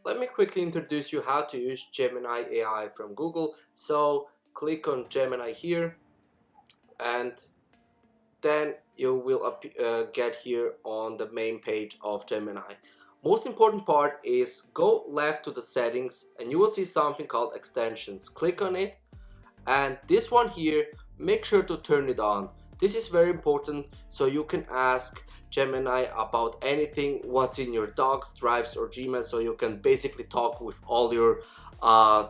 let me quickly introduce you how to use Gemini AI from Google. So click on Gemini here, and then you will get here on the main page of Gemini. Most important part is go left to the settings and you will see something called extensions. Click on it, and this one here, make sure to turn it on. This is very important, so you can ask Gemini about anything what's in your docs, drives, or Gmail, so you can basically talk with all your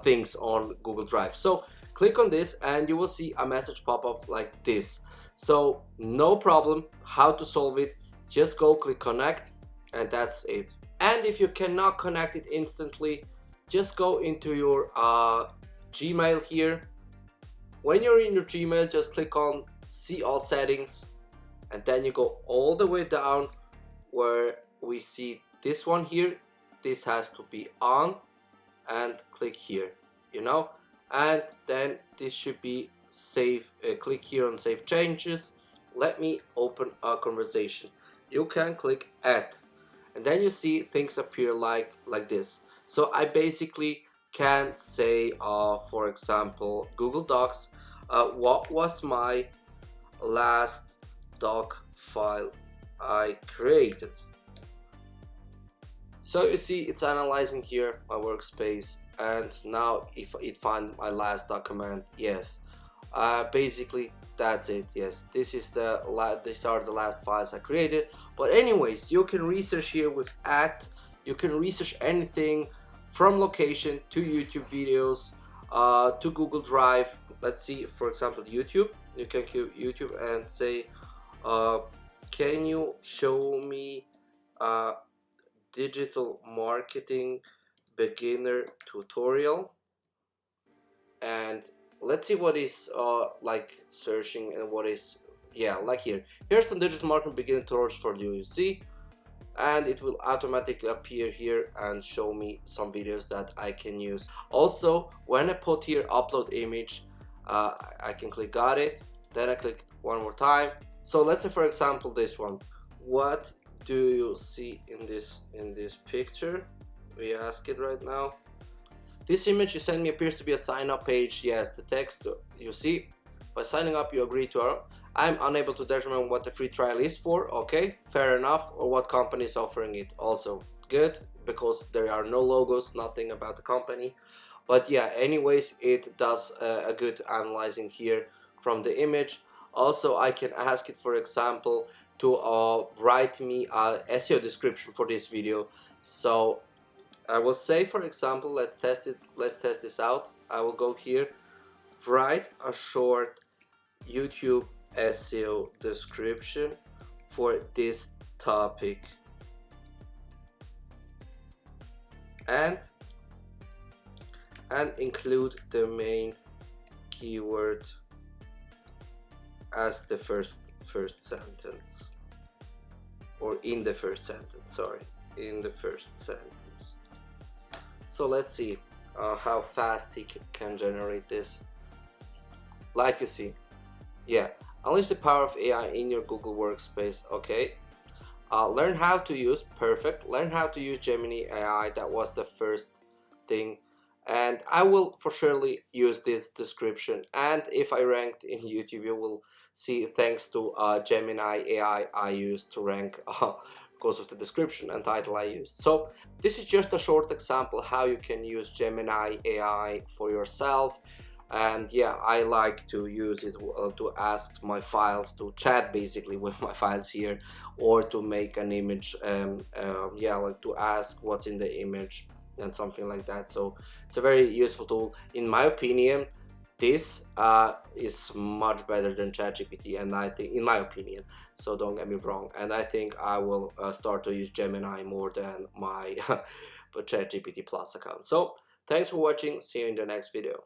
things on Google Drive. So click on this and you will see a message pop up like this. So no problem how to solve it, just go click connect, and that's it. And if you cannot connect it instantly, just go into your Gmail here. When you're in your Gmail, just click on see all settings, and then you go all the way down where we see this one here. This has to be on, and click here, and then this should be save. Click here on save changes. Let me open a conversation. You can click add, and then you see things appear like this. So I basically can say for example, Google Docs, what was my last doc file I created. So you see it's analyzing here my workspace, and now if it finds my last document, yes, basically that's it. Yes, these are the last files I created. But anyways, you can research here with add. You can research anything from location to YouTube videos to Google Drive. Let's see, for example, YouTube. You can go YouTube and say, can you show me digital marketing beginner tutorial? And let's see what is like searching, and what is, yeah, like here's some digital marketing beginner tutorials for you see, and it will automatically appear here and show me some videos that I can use. Also, when I put here upload image, I can click got it, then I click one more time. So let's say, for example, this one, what do you see in this picture? We ask it right now. This image you sent me appears to be a sign up page. Yes, the text you see, by signing up you agree to our, I'm unable to determine what the free trial is for. Okay, fair enough. Or what company is offering it. Also good, because there are no logos, nothing about the company. But yeah, anyways, it does a good analyzing here from the image. Also, I can ask it, for example, to write me a SEO description for this video. So I will say, for example, let's test this out. I will go here, write a short YouTube SEO description for this topic, and include the main keyword as the first sentence, or in the first sentence, sorry, in the first sentence. So let's see how fast he can generate this. Like you see, yeah, unleash the power of AI in your Google Workspace. Okay, learn how to use, perfect, learn how to use Gemini AI. That was the first thing, and I will for surely use this description. And if I ranked in YouTube, you will see thanks to Gemini AI I used to rank because of the description and title I used. So this is just a short example how you can use Gemini AI for yourself. And yeah, I like to use it to ask my files, to chat basically with my files here, or to make an image, yeah, like to ask what's in the image and something like that. So it's a very useful tool. In my opinion, this is much better than ChatGPT, and I think, in my opinion, so don't get me wrong, and I think I will start to use Gemini more than my ChatGPT Plus account. So thanks for watching, see you in the next video.